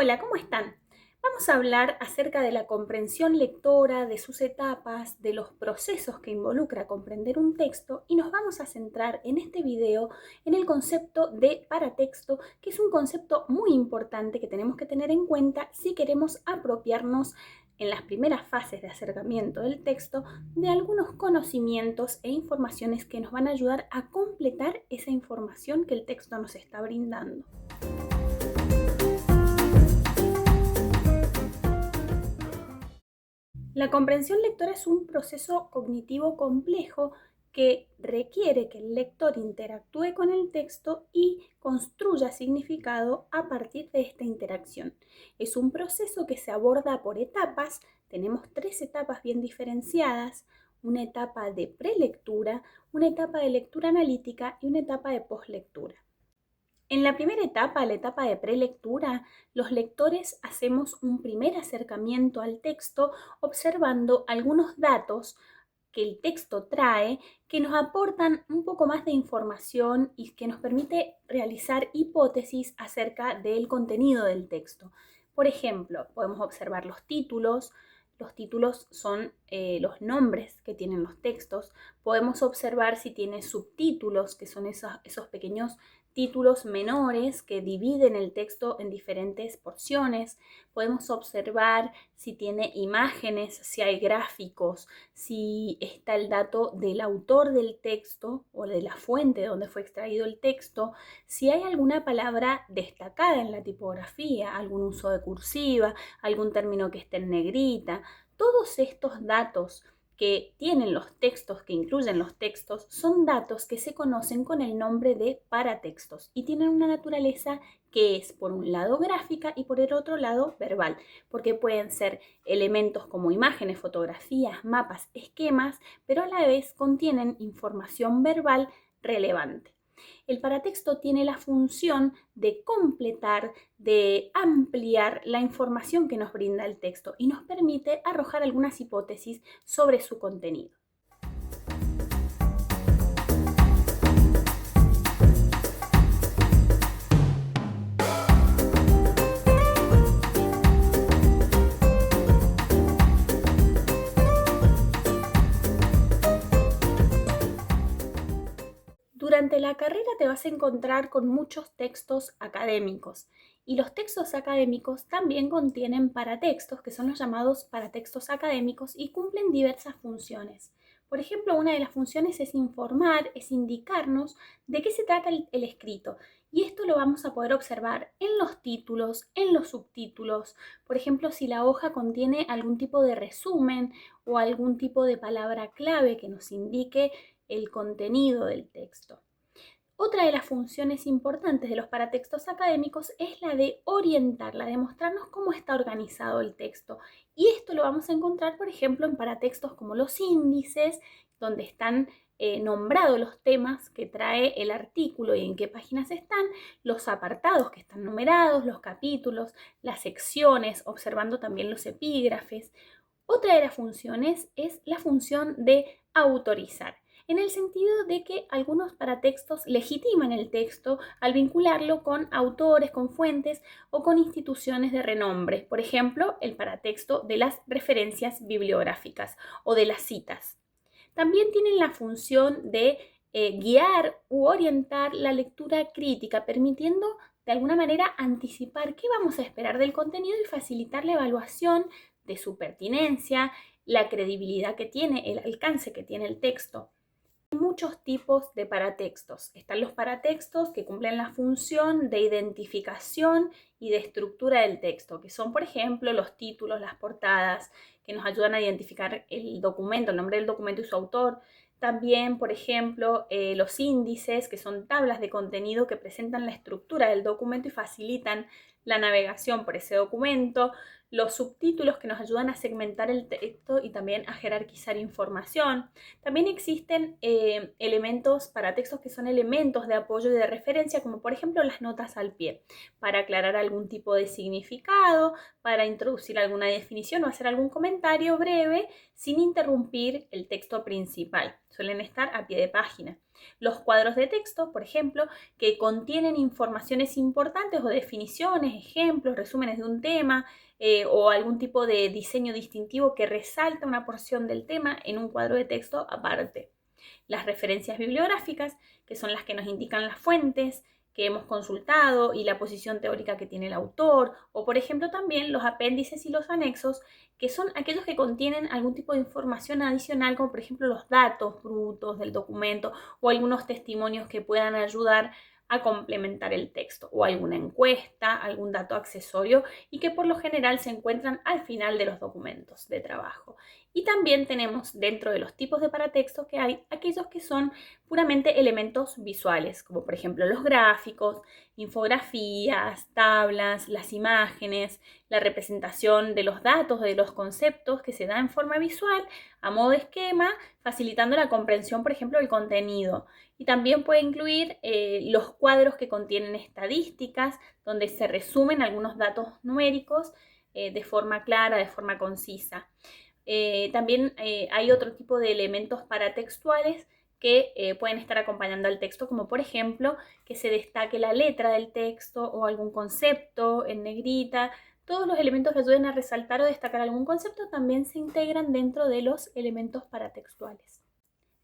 Hola, ¿cómo están? Vamos a hablar acerca de la comprensión lectora, de sus etapas, de los procesos que involucra comprender un texto y nos vamos a centrar en este video en el concepto de paratexto, que es un concepto muy importante que tenemos que tener en cuenta si queremos apropiarnos en las primeras fases de acercamiento del texto de algunos conocimientos e informaciones que nos van a ayudar a completar esa información que el texto nos está brindando. La comprensión lectora es un proceso cognitivo complejo que requiere que el lector interactúe con el texto y construya significado a partir de esta interacción. Es un proceso que se aborda por etapas. Tenemos 3 etapas bien diferenciadas: una etapa de prelectura, una etapa de lectura analítica y una etapa de postlectura. En la primera etapa, la etapa de prelectura, los lectores hacemos un primer acercamiento al texto observando algunos datos que el texto trae que nos aportan un poco más de información y que nos permite realizar hipótesis acerca del contenido del texto. Por ejemplo, podemos observar los títulos. Los títulos son los nombres que tienen los textos. Podemos observar si tiene subtítulos, que son esos pequeños títulos menores que dividen el texto en diferentes porciones. Podemos observar si tiene imágenes, si hay gráficos, si está el dato del autor del texto o de la fuente donde fue extraído el texto, si hay alguna palabra destacada en la tipografía, algún uso de cursiva, algún término que esté en negrita. Todos estos datos que tienen los textos, que incluyen los textos, son datos que se conocen con el nombre de paratextos y tienen una naturaleza que es por un lado gráfica y por el otro lado verbal, porque pueden ser elementos como imágenes, fotografías, mapas, esquemas, pero a la vez contienen información verbal relevante. El paratexto tiene la función de completar, de ampliar la información que nos brinda el texto y nos permite arrojar algunas hipótesis sobre su contenido. Durante la carrera te vas a encontrar con muchos textos académicos y los textos académicos también contienen paratextos, que son los llamados paratextos académicos y cumplen diversas funciones. Por ejemplo, una de las funciones es informar, es indicarnos de qué se trata el escrito, y esto lo vamos a poder observar en los títulos, en los subtítulos. Por ejemplo, si la hoja contiene algún tipo de resumen o algún tipo de palabra clave que nos indique el contenido del texto. Otra de las funciones importantes de los paratextos académicos es la de orientarla, de mostrarnos cómo está organizado el texto. Y esto lo vamos a encontrar, por ejemplo, en paratextos como los índices, donde están nombrados los temas que trae el artículo y en qué páginas están, los apartados que están numerados, los capítulos, las secciones, observando también los epígrafes. Otra de las funciones es la función de autorizar, en el sentido de que algunos paratextos legitiman el texto al vincularlo con autores, con fuentes o con instituciones de renombre. Por ejemplo, el paratexto de las referencias bibliográficas o de las citas. También tienen la función de guiar u orientar la lectura crítica, permitiendo de alguna manera anticipar qué vamos a esperar del contenido y facilitar la evaluación de su pertinencia, la credibilidad que tiene, el alcance que tiene el texto. Hay muchos tipos de paratextos. Están los paratextos que cumplen la función de identificación y de estructura del texto, que son, por ejemplo, los títulos, las portadas, que nos ayudan a identificar el documento, el nombre del documento y su autor. También, por ejemplo, los índices, que son tablas de contenido que presentan la estructura del documento y facilitan la navegación por ese documento. Los subtítulos, que nos ayudan a segmentar el texto y también a jerarquizar información. También existen elementos paratextos que son elementos de apoyo y de referencia, como por ejemplo las notas al pie, para aclarar algún tipo de significado, para introducir alguna definición o hacer algún comentario breve sin interrumpir el texto principal. Suelen estar a pie de página. Los cuadros de texto, por ejemplo, que contienen informaciones importantes o definiciones, ejemplos, resúmenes de un tema o algún tipo de diseño distintivo que resalta una porción del tema en un cuadro de texto aparte. Las referencias bibliográficas, que son las que nos indican las fuentes que hemos consultado y la posición teórica que tiene el autor, o por ejemplo también los apéndices y los anexos, que son aquellos que contienen algún tipo de información adicional, como por ejemplo los datos brutos del documento o algunos testimonios que puedan ayudar a complementar el texto, o alguna encuesta, algún dato accesorio y que por lo general se encuentran al final de los documentos de trabajo. Y también tenemos dentro de los tipos de paratextos que hay aquellos que son puramente elementos visuales, como por ejemplo los gráficos, infografías, tablas, las imágenes, la representación de los datos, de los conceptos que se da en forma visual a modo de esquema, facilitando la comprensión, por ejemplo, del contenido. Y también puede incluir los cuadros que contienen estadísticas, donde se resumen algunos datos numéricos de forma clara, de forma concisa. También hay otro tipo de elementos paratextuales que pueden estar acompañando al texto, como por ejemplo que se destaque la letra del texto o algún concepto en negrita. Todos los elementos que ayuden a resaltar o destacar algún concepto también se integran dentro de los elementos paratextuales.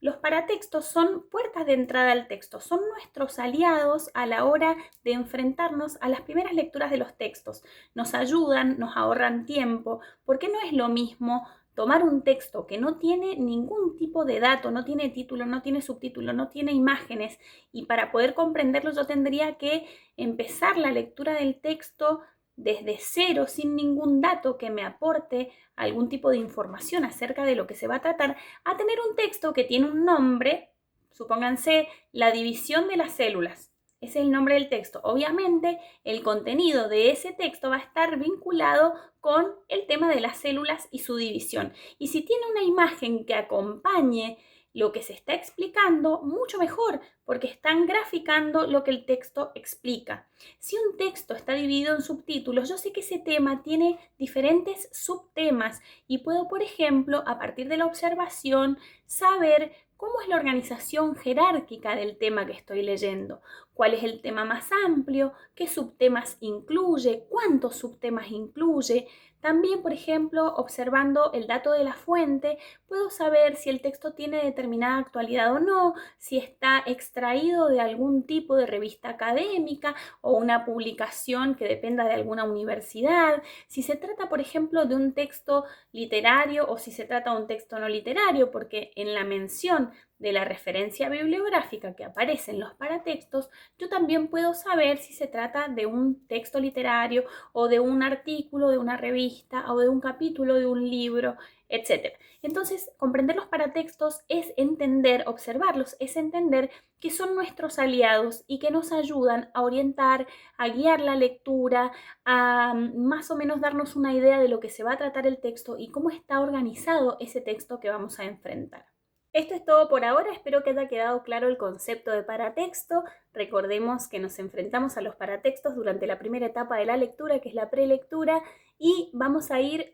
Los paratextos son puertas de entrada al texto, son nuestros aliados a la hora de enfrentarnos a las primeras lecturas de los textos. Nos ayudan, nos ahorran tiempo, porque no es lo mismo tomar un texto que no tiene ningún tipo de dato, no tiene título, no tiene subtítulo, no tiene imágenes, y para poder comprenderlo yo tendría que empezar la lectura del texto desde cero, sin ningún dato que me aporte algún tipo de información acerca de lo que se va a tratar, a tener un texto que tiene un nombre, supónganse la división de las células. Ese es el nombre del texto. Obviamente, el contenido de ese texto va a estar vinculado con el tema de las células y su división. Y si tiene una imagen que acompañe lo que se está explicando, mucho mejor, porque están graficando lo que el texto explica. Si un texto está dividido en subtítulos, yo sé que ese tema tiene diferentes subtemas y puedo, por ejemplo, a partir de la observación, saber cómo es la organización jerárquica del tema que estoy leyendo, cuál es el tema más amplio, qué subtemas incluye, cuántos subtemas incluye. También, por ejemplo, observando el dato de la fuente, puedo saber si el texto tiene determinada actualidad o no, si está extraído de algún tipo de revista académica o una publicación que dependa de alguna universidad, si se trata, por ejemplo, de un texto literario o si se trata de un texto no literario, porque en la mención de la referencia bibliográfica que aparece en los paratextos, yo también puedo saber si se trata de un texto literario o de un artículo de una revista o de un capítulo de un libro, etc. Entonces, comprender los paratextos es entender, observarlos, es entender que son nuestros aliados y que nos ayudan a orientar, a guiar la lectura, a más o menos darnos una idea de lo que se va a tratar el texto y cómo está organizado ese texto que vamos a enfrentar. Esto es todo por ahora, espero que haya quedado claro el concepto de paratexto. Recordemos que nos enfrentamos a los paratextos durante la primera etapa de la lectura, que es la prelectura, y vamos a ir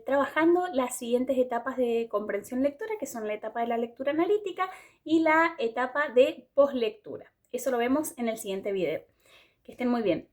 trabajando las siguientes etapas de comprensión lectora, que son la etapa de la lectura analítica y la etapa de poslectura. Eso lo vemos en el siguiente video. Que estén muy bien.